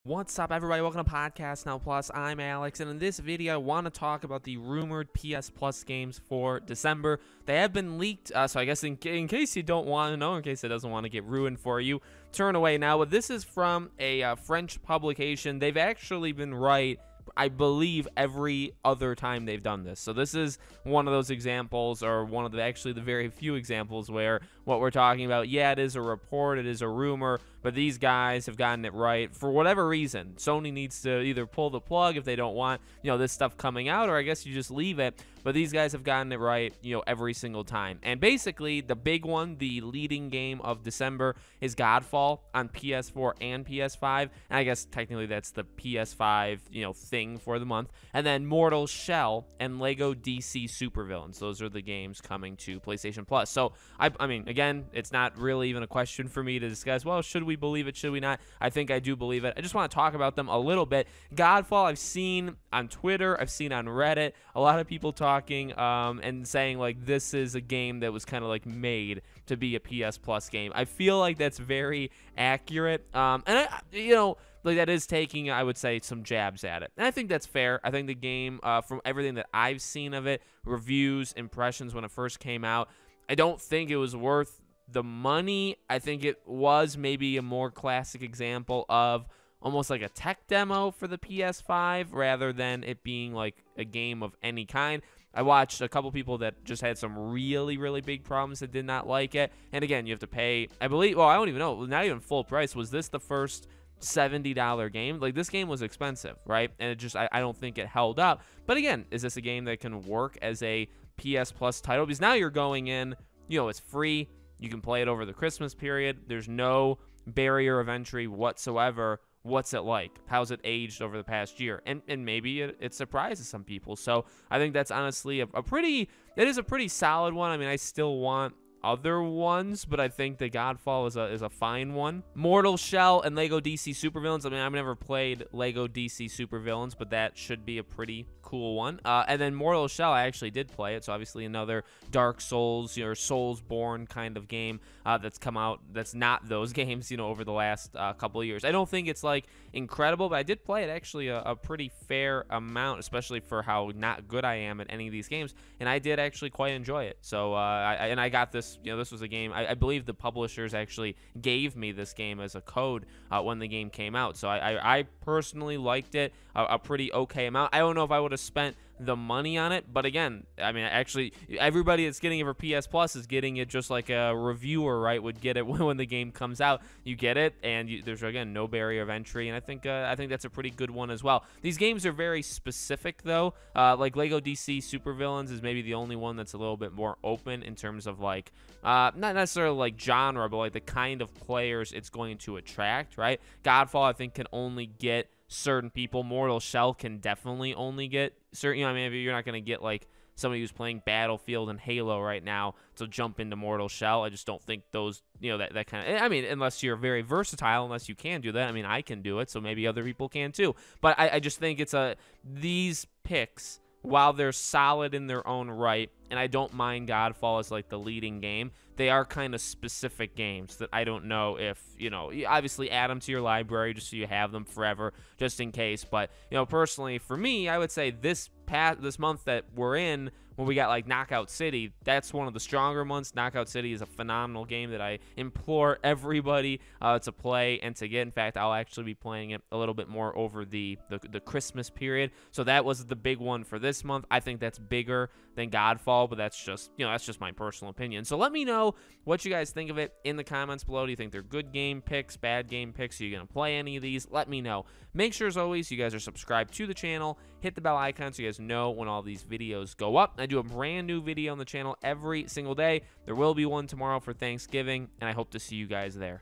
What's up, everybody? Welcome to Podcast Now Plus. I'm Alex, and in this video, I want to talk about the rumored PS Plus games for December. They have been leaked, so I guess in case you don't want to know, in case it doesn't want to get ruined for you, turn away now. But this is from a French publication. They've actually been right, I believe, every other time they've done this. So this is one of those examples, or one of the very few examples where what we're talking about, yeah, it is a report, it is a rumor, but these guys have gotten it right. For whatever reason, Sony needs to either pull the plug if they don't want, this stuff coming out, or I guess you just leave it. But these guys have gotten it right, every single time. And basically, the big one, the leading game of December, is Godfall on PS4 and PS5. And I guess technically that's the PS5, thing for the month. And then Mortal Shell and Lego DC Supervillains. Those are the games coming to PlayStation Plus. So, I mean, again, it's not really even a question for me to discuss, well, should we believe it, should we not? I think I do believe it. I just want to talk about them a little bit. Godfall, I've seen on Twitter, I've seen on Reddit, a lot of people talking and saying, like, this is a game that was kind of, like, made to be a PS Plus game. I feel like that's very accurate. And, like, that is taking, I would say, some jabs at it. And I think that's fair. I think the game, from everything that I've seen of it, reviews, impressions when it first came out, I don't think it was worth the money. I think it was maybe a more classic example of almost like a tech demo for the PS5 rather than it being like a game of any kind. I watched a couple people that just had some really, really big problems that did not like it. And again, you have to pay, I believe, well, I don't even know, not even full price. Was this the first $70 game? Like, this game was expensive, right? And it just, I don't think it held up. But again, is this a game that can work as a PS Plus title? Because now you're going in, it's free. You can play it over the Christmas period. There's no barrier of entry whatsoever. What's it like? How's it aged over the past year? And maybe it surprises some people. So I think that's honestly it is a pretty solid one. I mean, I still want other ones, but I think the Godfall is a fine one. Mortal Shell and Lego DC Supervillains. I mean, I've never played Lego DC Supervillains, but that should be a pretty cool one. And then Mortal Shell, I actually did play it, so obviously another Dark Souls, or Soulsborne kind of game that's come out that's not those games, over the last couple of years. I don't think it's like incredible, but I did play it actually a pretty fair amount, especially for how not good I am at any of these games, and I did actually quite enjoy it. So I got this. This was a game, I believe the publishers actually gave me this game as a code when the game came out. So I personally liked it a pretty okay amount. I don't know if I would have spent the money on it, but again, I mean, actually, everybody that's getting it for PS Plus is getting it just like a reviewer, right, would get it when the game comes out. You get it, and there's, again, no barrier of entry, and I think that's a pretty good one as well. These games are very specific, though. Like Lego DC Supervillains is maybe the only one that's a little bit more open in terms of, like, not necessarily like genre, but like the kind of players it's going to attract, right? Godfall, I think, can only get certain people. Mortal Shell can definitely only get certain, I mean, you're not going to get like somebody who's playing Battlefield and Halo right now to jump into Mortal Shell. I just don't think those, that kind of, I mean, unless you're very versatile, unless you can do that. I mean, I can do it, so maybe other people can too. But I just think it's these picks, while they're solid in their own right, and I don't mind Godfall as like the leading game, they are kind of specific games that I don't know if, obviously add them to your library just so you have them forever, just in case. But, personally, for me, I would say this month that we're in, when we got like Knockout City, that's one of the stronger months. Knockout City is a phenomenal game that I implore everybody to play and to get. In fact, I'll actually be playing it a little bit more over the Christmas period. So that was the big one for this month. I think that's bigger than Godfall, but that's just my personal opinion. So let me know what you guys think of it in the comments below. Do you think they're good game picks, bad game picks? Are you going to play any of these? Let me know. Make sure, as always, you guys are subscribed to the channel. Hit the bell icon so you guys know when all these videos go up. I do a brand new video on the channel every single day. There will be one tomorrow for Thanksgiving, and I hope to see you guys there.